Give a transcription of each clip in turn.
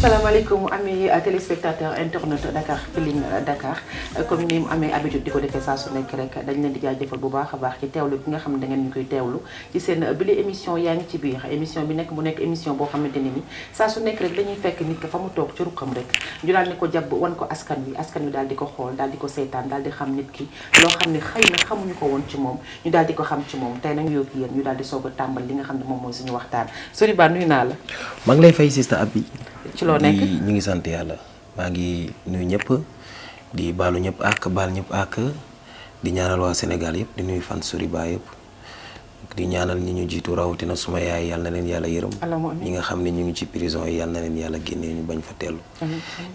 salaamaaleykum ami téléspectateur internet Dakar Feeling Dakar comme ni mu amee habitude di ko defee saa su nekk rek dañ leen di jaajëfal bu baax a baax ci teewlu bi nga xam ne da ngeen ñu koy teewlu ci seen bile émission yaa ngi ci biir émission bi nekk mu nekk émission boo xamante ne ni saa su nekk rek dañuy fekk nit ka fa mu toog ci ruqam rek ñu daal di ko jàpp wan ko askan wi daal di ko xool daal di ko seetaan daal di xam nit ki loo xam ne xëy na xamuñu ko woon ci moom ñu daal di ko xam ci moom tey nag yow ki yéen ñu daal di soog a tàmbal li nga xam ne moom mooy suñu waxtaan Soriba nuyu naa la. maa ngi lay fay Sista Abi. ci loo nekk ñu ngi sant yàlla maa ngi nuyu ñëpp di baalu ñëpp ak baal ñëpp ak di ñaanal waa Sénégal yëpp di nuyu fan Soriba yëpp di ñaanal ñi ñu jiitu rawatina suma yaay yàlla na leen yàlla yërëm ñi nga xam ne ñu ngi ci prison yi yàlla na leen yàlla génnee ñu bañ fa tellu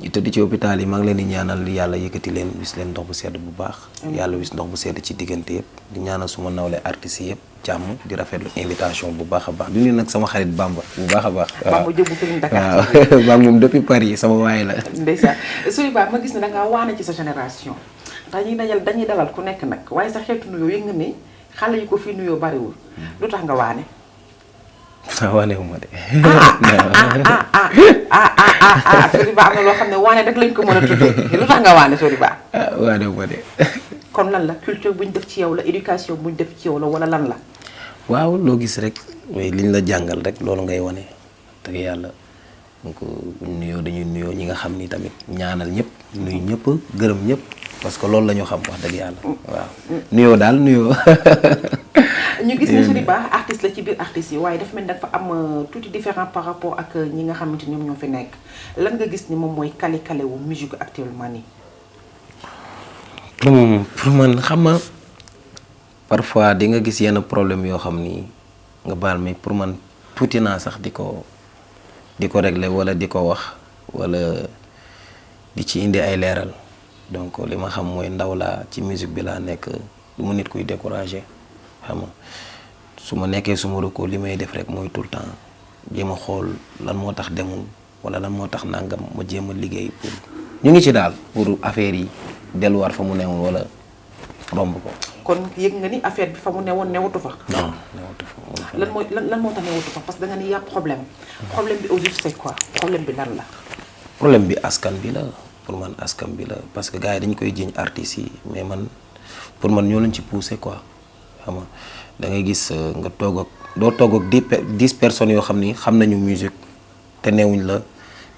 ñu tëdd ci hôpital yi maa ngi leen di ñaanal yàlla yëkkati leen wis leen ndox bu sedd bu baax yàlla wis ndox bu sedd ci diggante yëpp di ñaanal suma nawle artistes yëpp jàmm di rafetlu invitation bu baax a baax di nuyu nag sama xarit Bamba bu baax a baax Bamba jëbu Feeling Dakar waaw Bamba moom depuis Paris sama waay la ndeysaan Soriba ma gis ne dangaa waane ci sa génération dañuy dalal ku nekk nag waaye sa xeetu nuyoo yëg nga ne xale yu ko fii nuyoo bariwul lu tax nga waane waane wu ma de Soriba am na loo xam ne waane rek lañ ko mën a tuddee lu tax nga waane Soriba waane wu ma de kon lan la culture buñ def ci yow la éducation buñ def ci yow la wala lan la waaw loo gis rek mooy liñ la jàngal rek loolu ngay wane dëgg yàlla donc buñ nuyoo dañuy nuyoo ñi nga xam ni tamit ñaanal ñëpp nuyu ñëpp gërëm ñëpp parce que loolu la ñu xam wax dëgg yàlla waaw nuyoo daal nuyoo ñu gis ne Soriba artiste la ci biir artistes yi waaye dafa mel ni dafa am tuuti différent par rapport ak ñi nga xamante ñoom ñoo fi nekk lan nga gis ni moom mooy kale wu musique actuellement nii pour man xam nga parfois di nga gis yenn problème yoo xam ni nga baal mi pour man tuuti naa sax di ko régler wala di ko wax wala di ci indi ay leeral donc li ma xam mooy ndaw laa ci musique bi laa nekk du mu nit kuy décourager xam nga su ma nekkee suma reko li may def rek mooy tout le temps jéem a xool lan moo tax demul wala lan moo tax nangam ma jéem a liggéey pour ñu ngi ci daal pour affaire yi delluwaat fa mu newoon wala romb ko. kon yëg nga ni affaire bi fa mu newoon newatu fa. non newatu fa. lan moo tax newatu fa parce que da nga ni y'a problème bi au juste c'est quoi problème bi lan la. problème bi askan bi la pour man askan bi la parce que gars yi dañ koy jiñ artistes yi mais man pour man ñoo leen ci poussé quoi xam nga da ngay gis nga toog ak doo toog ak 10 personnes yoo xam ni xam nañu musique te newuñ la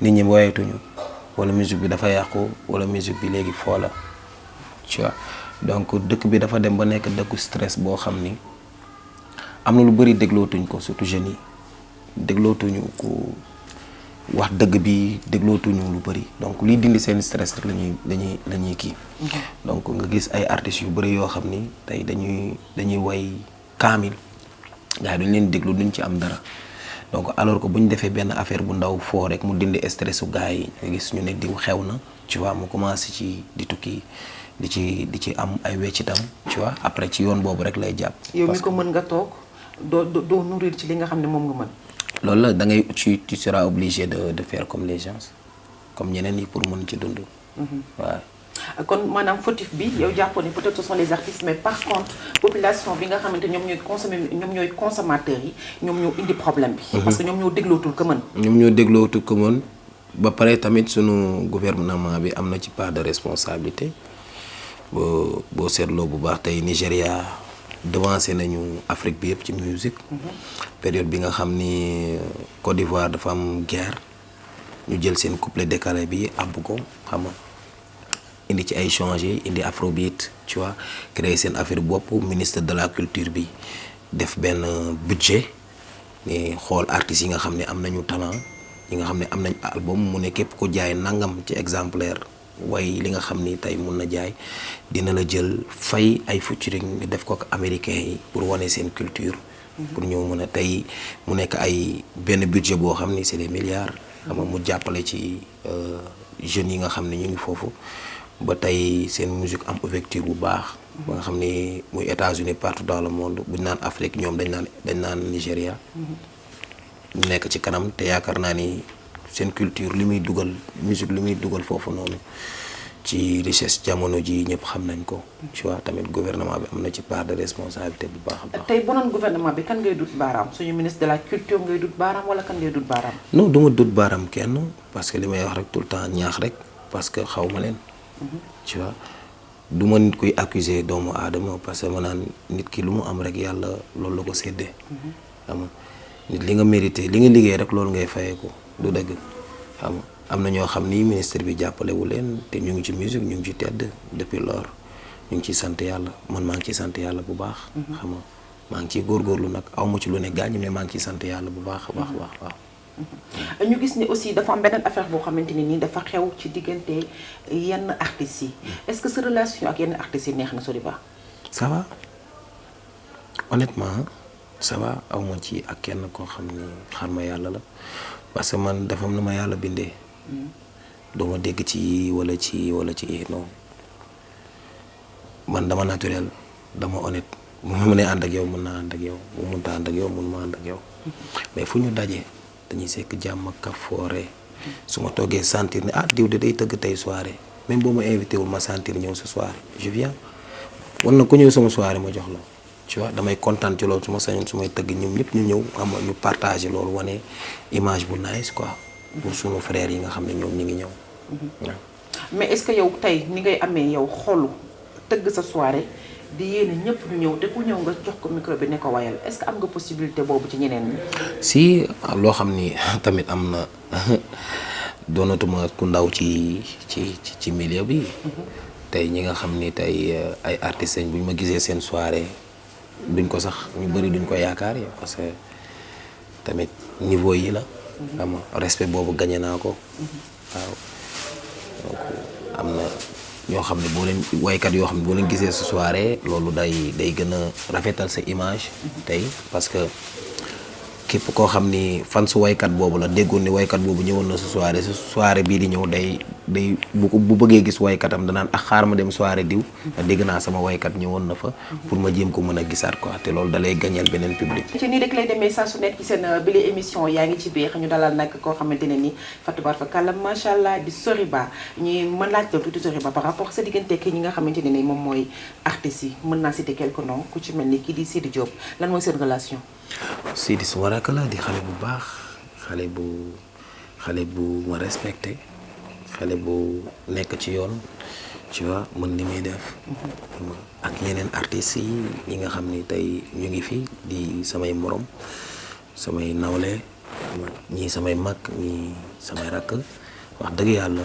nit ñi woyetuñu wala musique bi dafa yàqu wala musique bi léegi foo la tu vois donc dëkk bi dafa dem ba nekk dëkku stress boo xam ni am na lu bëri déglootuñ ko surtout jeunes yi déglootuñu ku wax dëgg bi déglootuñu lu bëri donc liy dindi seen stress rek la ñuy kii donc nga gis ay artistes yu bëri yoo xam ni tey dañuy way kaamil gars yi duñ leen déglu duñ ci am dara donc alors que bu ñu defee benn affaire bu ndaw foo rek mu dindi stressu gars yi nga gis ñu ne diw xew na tu vois mu commencé ci di tukki di ci am ay weccitam tu vois après ci yoon boobu rek lay jàpp. yow mi ko mën nga toog doo nourrir ci li nga xam ne moom nga mën. loolu la da ngay tu seras obligé de faire comme les gens comme ñeneen yi pour mën ci dund. waaw. kon maanaam fautif bi yow jàppoon ne peut-être ce sont les artistes mais par contre population bi nga xamante ñoom ñooy consommateurs yi ñoom ñoo indi problème bi. parce que ñoom ñoo déglootul ko mën. ñoom ñoo déglootul ko mën ba pare tamit sunu gouvernement bi am na ci part de responsabilité boo seetloo bu baax tey Nigéria devancé nañu Afrique bi yëpp ci musique. période bi nga xam ni Côte d'Ivoire dafa am guerre ñu jël seen couplet décalé bi àbb ko xam nga indi ci ay changé indi afrobeat tu vois créer seen affaire bopp ministre de la culture bi def benn budget ni xool artistes yi nga xam ne am nañu talent yi nga xam ne am nañ album mu ne képp ko jaay nangam ci exemplaire way li nga xam ni tey mun na jaay dina la jël fay ay featuring ñu def ko ak américains yi pour wane seen culture pour ñëw mën a tey mu nekk ay benn budget boo xam ni c'est des milliards xam nga mu jàppale ci jeunes yi nga xam ne ñu ngi foofu ba tey seen musique am ouverture bu baax ba nga xam ni muy États-Unis partout dans le monde buñ naan Afrique ñoom dañ naan Nigéria ñu nekk ci kanam te yaakaar naa ni seen culture li muy dugal musique li muy dugal foofu noonu ci richesse jamono ji ñëpp xam nañ ko. tu vois tamit gouvernement bi am na ci part de responsabilité bu baax a baax. tey bu doon gouvernement bi kan ngay dut baaraam suñu ministre de la culture ngay dut baaraam wala kan ngay dut baaraam. non du ma dut baaraam kenn parce que li may wax rek tout le temps ñaax rek parce que xaw ma leen. tu vois du ma nit kuy accuser doomu aadama parce que ma naan nit ki lu mu am rek yàlla loolu la ko séddee. xam nga nit li nga mérité li nga liggéey rek loolu ngay fayee ko du dëgg xam nga am na ñoo xam ni ministre bi jàppalewu leen te ñu ngi ci musique ñu ngi ci tedd depuis lors ñu ngi ciy sant yàlla man maa ngi ciy sant yàlla bu baax. xam nga maa ngi ciy góorgóorlu nag aw ma ci lu ne gaañ mais maa ngi ciy sant yàlla bu baax a baax waaw. ñu gis ni aussi dafa am beneen affaire boo xamante ne nii dafa xew ci diggante yenn artistes yi est-ce que sa relation ak yenn artistes yi neex na Soriba. ça va honnêtement ça va aw ma ci ak kenn koo xam ni xar ma yàlla la parce que man dafa am na ma yàlla bindee. doo ma dégg ci wala ci non man dama naturel dama honnête bu ma mënee ànd ak yow mën naa ànd ak yow bu mënta ànd ak yow mën ma ànd ak yow mais fu ñu dajee dañuy sekk jàmm ak kafoore su ma toogee sentir ne diw de day tëgg tey soirée même boo ma invité wul ma sentir ñëw sa soirée je viens wan na ku ñëw sama soirée ma jox la tu vois damay kontaan ci loolu su ma sañoon su may tëgg ñoom ñëpp ñu ñëw am ñu partagé loolu wane image bu nice quoi pour sunu frères yi nga xam ne ñoom ñu ngi ñëw. mais est-ce que yow tey ni ngay amee yow xolu tëgg sa soirée di yéene ñëpp ñu ñëw te ku ñëw nga jox ko micro bi ne ko wayal est-ce que am nga possibilité boobu ci ñeneen ñi. si loo xam ni tamit am na doonatuma ku ndaw ci milieu bi. tey ñi nga xam ni tey ay artistes bu ñu ma gisee seen soirée duñ ko sax ñu bëri duñ ko yaakaar yi parce que tamit niveau yi la. xam nga respect boobu gagné naa ko. waaw donc am na ñoo xam ne boo leen waykat yoo xam ne boo leen gisee sa soirée loolu day gën a rafetal sa image. tey parce que képp koo xam ni fan su waykat boobu la déggoon ni waykat boobu ñëwoon na sa soirée bii di ñëw day bu bëggee gis waykatam danaan xaar ma dem soirée diw. dégg naa sama waykat ñëwoon na fa. pour ma jéem ko mën a gisaat quoi te loolu dalay gañeel beneen public. ci nii rek lay demee saa su nekk ci seen bile émission yaa ngi ci biir ñu dalal nag koo xamante ne nii Fatou Bar Fakala macha allah di Soriba ñuy mën laaj la tuuti Soriba par rapport sa diggante ak ñi nga xamante ne nii moom mooy artistes yi mën naa citer quelques noms ku ci mel ni kii di Sidi Diop lan mooy seen relation. Sidi suma rakk la di xale bu baax xale bu ma respecté xale bu nekk ci yoon tu vois mën li muy def. ak ñeneen artistes yi nga xam ni tey ñu ngi fi di samay morom samay nawle ñii samay mag ñii samay rakk wax dëgg yàlla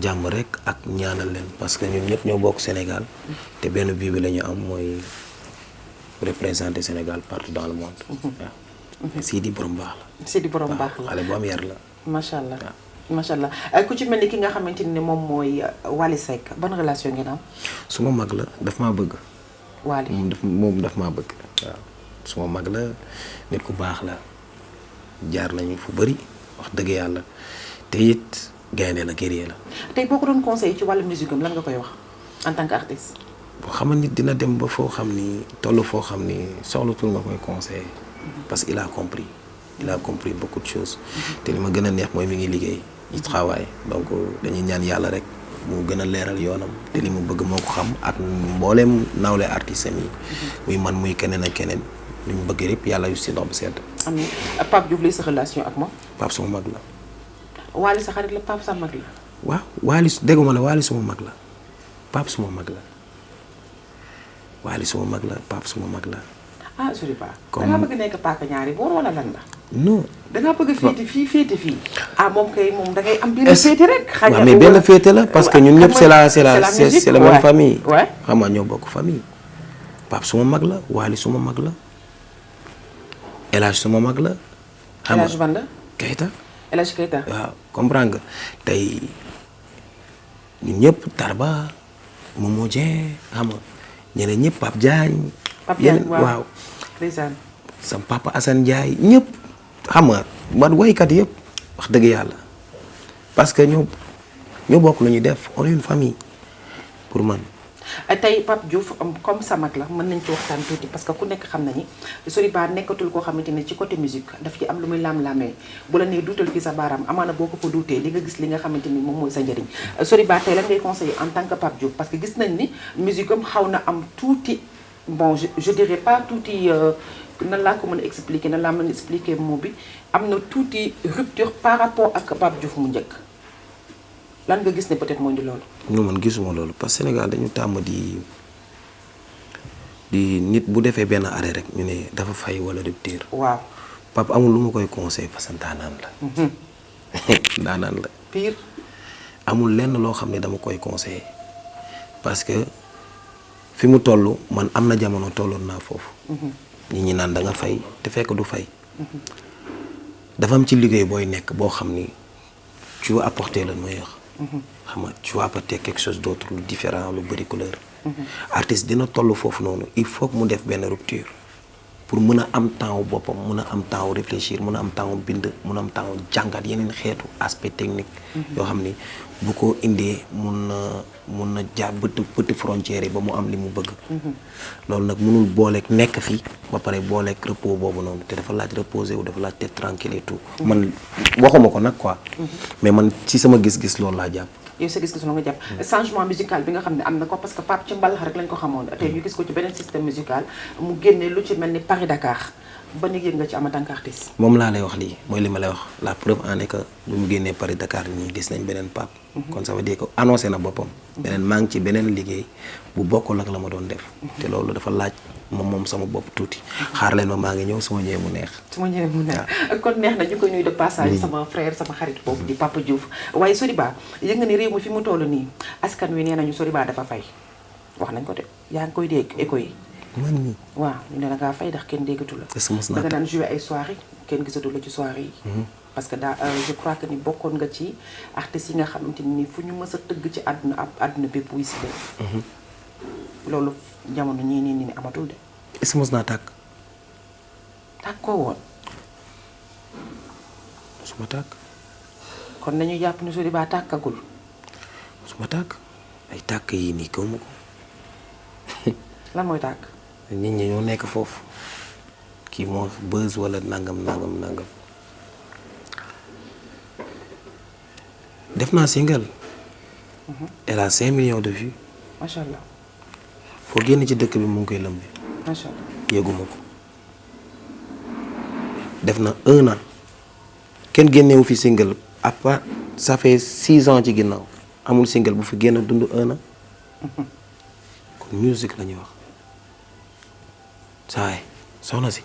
jàmm rek ak ñaanal leen parce que ñun ñëpp ñoo bokk Sénégal te benn bii bi la ñu am mooy représenter Sénégal partout dans le monde. waaw Sidi borom baax la. Sidi borom baax la xale bu am yar la. macha allah macha allah ku ci mel ni ki nga xamante ni moom mooy Wally Seck ban relation ngeen am. suma mag la daf maa bëgg. Wally moom daf maa bëgg. waaw suma mag la nit ku baax la jaar nañu fu bëri wax dëgg yàlla te it gaynde la guerrier la. tey boo ko doon conseil ci wàllu musique am lan nga koy wax en tant qu'artiste. boo xam nit dina dem ba foo xam ni toll foo xam ni soxlatul nga koy conseiller parce que il a compris beaucoup de choses. te li ma gën a neex mooy mi ngi liggéey. il travaille donc dañuy ñaan yàlla rek mu gën a leeral yoonam te li mu bëgg moo ko xam ak mbooleem nawle artiste yi. muy man muy keneen ak keneen li mu bëgg yëpp yàlla yu si ndox bu sedd. amiin Pape Diouf lay sa relation ak moom. Pape suma mag la. Wally sa xarit la Pape sa mag la. waaw Wally dégguma la Wally suma mag la Pape suma mag la Wally suma mag la Pape suma mag la. Soriba. comme da nga bëgg nekk paaka ñaari boor wala lan la. non da nga bëgg féete fii féete fii. moom kay moom da ngay am benn féete rek. waaw mais benn féete la parce que ñun ñëpp c'est la même famille. xam nga ñoo bokk famille. Pape suma mag la Wally suma mag la El Hadj suma mag la. xam nga El Hadj Banda. Keita. El Hadj Keita. waaw comprendre nga tey ñun ñëpp Tarba Momo Dieng xam nga ñeneen ñëpp Pape Diagne. Pape Diagne waaw ndeysaan sam papa Assane Ndiaye ñëpp xam nga man waykat yëpp wax dëgg yàlla parce que ñoo bokk lu ñuy def on est une famille pour man. tey Pape Diouf comme sa mag la mën nañ ci waxtaan tuuti parce que ku nekk xam na ni Soriba nekkatul koo xamante ni ci côté musique daf ci am lu muy laam-laamee bu la nee duutal fii sa baaraam amaana boo ko fa duutee li nga gis li nga xamante ni moom mooy sa njëriñ Soriba tey lan ngay conseiller en tant que Pape Diouf parce que gis nañ ni musique am xaw na am tuuti bon je dirais pas tuuti nan laa ko mën a expliquer nan laa mën a expliquer mot bi am na tuuti rupture par rapport ak Pape Diouf mu njëkk lan nga gis ne peut-être moo di loolu. non man gisuma loolu parce que Sénégal dañu tàmm di nit bu defee benn arrêt rek ñu ne dafa fay wala rupture. waaw Pape amul lu ma koy conseil parce que daanaan la. daanaan la. pire. amul lenn loo xam ne dama koy conseiller parce que fi mu toll man am na jamono tolloon naa foofu. nit ñi naan da nga fay te fekk du fay. dafa am ci liggéey booy nekk boo xam ni tu veux apporter le meilleur. xam nga tu vas apporter quelque chose d'autre lu différent lu bëri couleur. artiste dina toll foofu noonu il faut que mu def benn rupture pour mën a am temps wu boppam mën a am temps wu réfléchir mën a am temps wu bind mën a am temps wu jàngat yeneen xeetu aspect technique. yoo xam ni bu ko indee mun na jaar bëtt frontières yi ba mu am li mu bëgg. loolu nag mënul booleeg nekk fii ba pare booleeg repos boobu noonu te dafa laaj reposer wu dafa laaj tête tranquille et tout. man waxuma ko nag quoi. mais man ci sama gis-gis loolu laa jàpp. yow sa gis-gis la nga jàpp changement musical bi nga xam ne am na ko parce que Pape ci mbalax rek lañ ko xamoon tey ñu gis ko ci beneen système musical mu génne lu ci mel ni Paris Dakar ba ñu yëg nga ci en tant qu'artiste. moom laa lay wax lii mooy li ma lay wax la preuve en est que bu mu génnee Paris Dakar ñii gis nañ beneen Pape. kon ça veut dire que annoncé na boppam. beneen maa ngi ci beneen liggéey bu bokkul ak la ma doon def. te loolu dafa laaj moom sama bopp tuuti. xaar leen ma maa ngi ñëw su ma ñëwee mu neex. su ma ñëwee mu neex kon neex na ñu koy nuyu de passage sama frère sama xarit boobu di Papa Diouf waaye Soriba yëg nga ni réew mi fi mu toll nii askan wi nee nañu Soriba dafa fay wax nañ ko de yaa ngi koy dégg écho yi. man mii waaw ñu ne da ngaa fay ndax kenn déggatu la. da nga daan joué ay soirée kenn gisatu la ci soirée yi. parce que je crois que ni bokkoon nga ci artistes yi nga xamante ni fu ñu mës a tëgg ci àdduna bépp wuy si leen. loolu jamono ñii nii amatul de. est-ce que mos naa tàkk. tàkkoo woon. mosuma tàkk. kon nañu jàpp ni Soriba tàkkagul. mosuma tàkk ay tàkk yi nii kaw ma ko. lan mooy tàkk. nit ñi ñoo nekk foofu kii moo buzz wala nangam. def naa single. elle a 5 millions de vues. macha allah. foo génn ci dëkk bi mu ngi koy lëmbe. macha allah yëguma ko. def na 1 an kenn génnewu fi single à part ça fait 6 ans ci ginnaaw amul single bu fi génn dund 1 an. kon musique la ñuy wax. saay soxna si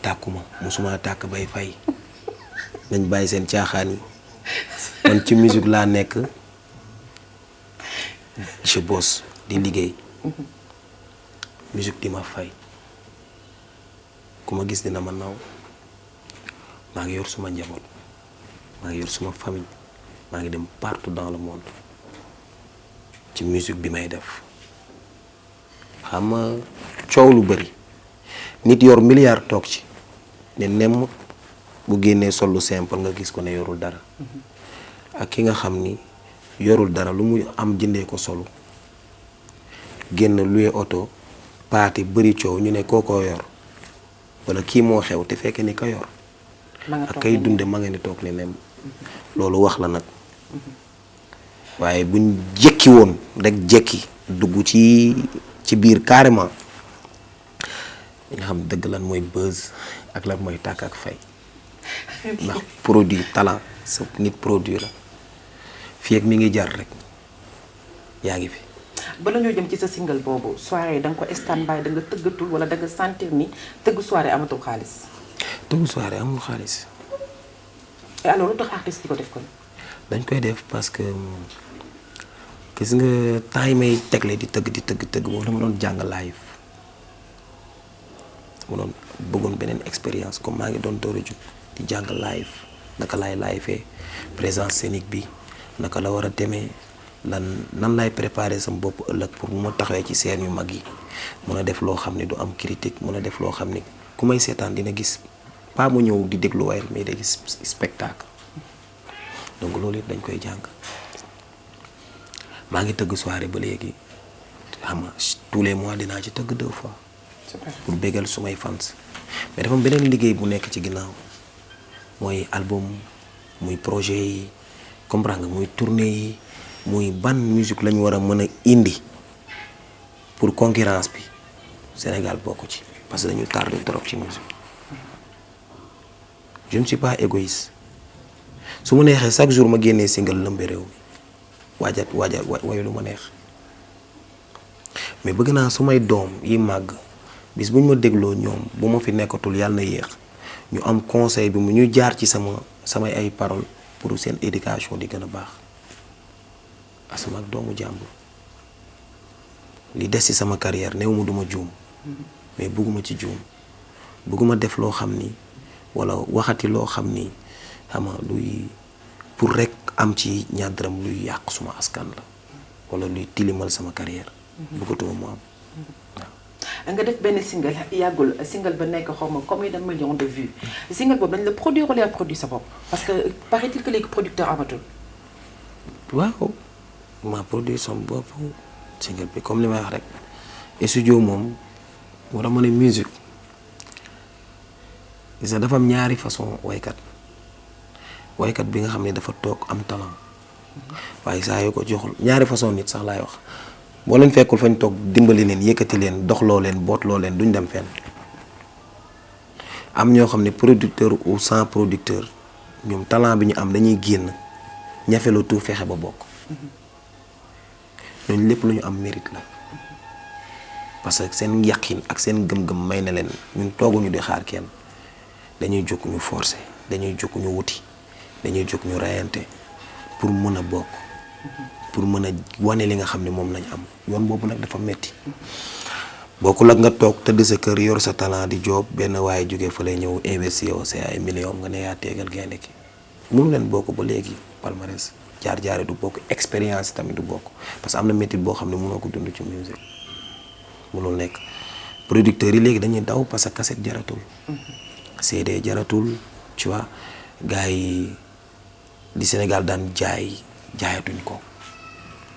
tàkkuma musuma tàkk bay fay nañ bàyyi seen caaxaan yi man ci musique laa nekk je bosse di liggéey musique di ma fay ku ma gis dina ma naw maa ngi yor suma njaboot maa ngi yor suma famille maa ngi dem partout dans le monde ci musique bi may def xam nga coow lu bari nit yor milliard toog ci ne nemm bu génnee sol lu simple nga gis ko ne yorul dara ak ki nga xam ni yorul dara lu muy am jëndee ko solu génn luye oto paati bari coow ñu ne kookoo yor wala kii moo xew te fekk ni ka yor ak kay dunde ma nga ni toog ne nemm loolu wax la nag waaye buñ jekki woon rek jekki dugg ci biir carrément nga xam dëgg lan mooy buzz ak lan mooy tàkk ak fay ndax produit talent sa nit produit la fii ak mi ngi jar rek yaa ngi fi. bala ñoo jëm ci sa single boobu soirée da nga ko stand by da nga tëggatul wala da nga sentir ni tëgg soirée amatul xaalis. tëgg soirée amul xaalis. et alors lu tax artiste di ko def kon. dañ koy def parce que gis nga temps yi may tegle di tëgg boobu dama doon jàng live mu doon bëggoon beneen expérience comme maa ngi doon door a jug di jàng live naka laay live présence scénique bi naka la war a demee nan lay préparer sama bopp ëllëg pour mu ma taxawee ci scène yu mag yi mun a def loo xam ne du am critique mun a def loo xam ne ku may seetaan dina gis pas mu ñëw di déglu waaye mais day gis spectacle donc loolu it dañ koy jàng maa ngi tëgg soirée ba léegi xam nga tous les mois dinaa ci tëgg 2 fois. pour bégal sumay fans. mais dafa am beneen liggéey bu nekk ci ginnaaw mooy album muy projet yi comprendre nga muy tournée yi muy ban musique lañu war a mën a indi pour concurrence bi Sénégal bokk ci parce que dañu tardé trop ci musique. je ne suis pas égoïste su ma neexee chaque jour ma génnee single lëmbe réew mi wayu lu ma neex mais bëgg naa sumay doom yi màgg bis bu ñu ma dégloo ñoom bu ma fi nekkatul yàlla na yéex ñu am conseil bi mu ñu jaar ci samay ay paroles pour seen éducation di gën a baax asama ak doomu jàmbur li des ci sama carrière néew ma duma juum mais bëgguma ci juum bëgguma def loo xam ni walla waxati loo xam ni xam nga luy pour rekk am ci ñaar dërëm luy yàq suma askan la walla luy tilimal sama carrière bëggatuma mu am waaw. nga def benn single yàggul single ba nekk xaw ma combien de millions de vues single boobu dañ la produire wala produit sa bopp parce que paraît-il que léegi producteur amatul. waaw ma produit sama bopp single bi comme li may wax rek studio moom war a mën a musique gis nga dafa am ñaari façon waykat bi nga xam ne dafa toog am talent waaye saa yoo ko joxul ñaari façon nit sax laay wax boo leen fekkul fañ toog dimbali leen yëkkati leen doxloo leen bootloo leen duñ dem fenn am ñoo xam ne producteur ou sans producteur ñoom talent bi ñu am dañuy génn ñafe la tout fexe ba bokk ñooñu lépp lu ñu am mérite la parce que seen yaqin ak seen gëm-gëm may na leen ñun tooguñu di xaar kenn dañuy jóg ñu forcer dañuy jóg ñu wuti dañuy jóg ñu rayante pour mën a bokk pour mën a wane li nga xam ne moom lañ am yoon boobu nag dafa metti bokkul ak nga toog tëdd sa kër yor sa talent di job benn waaye jógee fa lay ñëw investir yow c'est ay millions nga ne yaa teegal gaynde ki mënu leen bokk ba léegi palmarès jaar-jaare du bokk expérience tamit du bokk parce que am na métier boo xam ne mënoo ko dund ci musique mënul nekk producteurs yi léegi dañuy daw parce que cassette jaratul CD jaratul tu vois gars yi di Sénégal daan jaayatuñ ko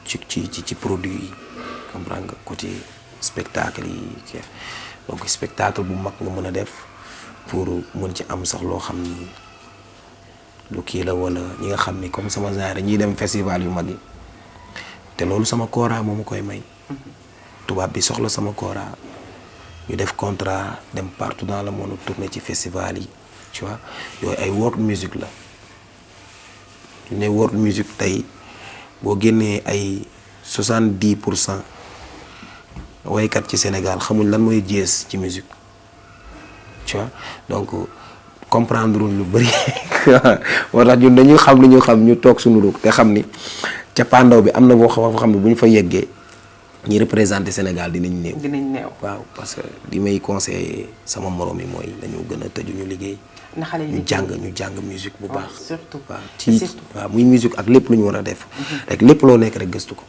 ci produit yi comprendre nga côté spectacle yi donc spectacle bu mag nga mën a def pour mën ci am sax loo xam ni lu kii la wala ñi nga xam ni comme sama genre ñiy dem festival yu mag yi te loolu sama kora moo ma koy may tubaab bi soxla sama kora ñu def contrat dem partout dans le monde tourner ci festival yi tu vois yooyu ay world music la ñu ne world music tey boo génnee ay 70% waykat ci Sénégal xamuñ lan mooy jees ci musique tu vois donc comprendre lu bari moo tax ñun dañuy xam li ñu xam ñu toog suñu ruuk te xam ni cappaandaw bi am na boo xam ne bu ñu fa yeggee ñi représenté Sénégal dinañ néew. waaw parce que li may conseillé sama morom yi mooy dañu gën a tëju ñu liggéey. na xale yi ñu jàng musique bu baax. surtout waaw ci waaw muy musique ak lépp lu ñu war a def. rek lépp loo nekk rek gëstu ko.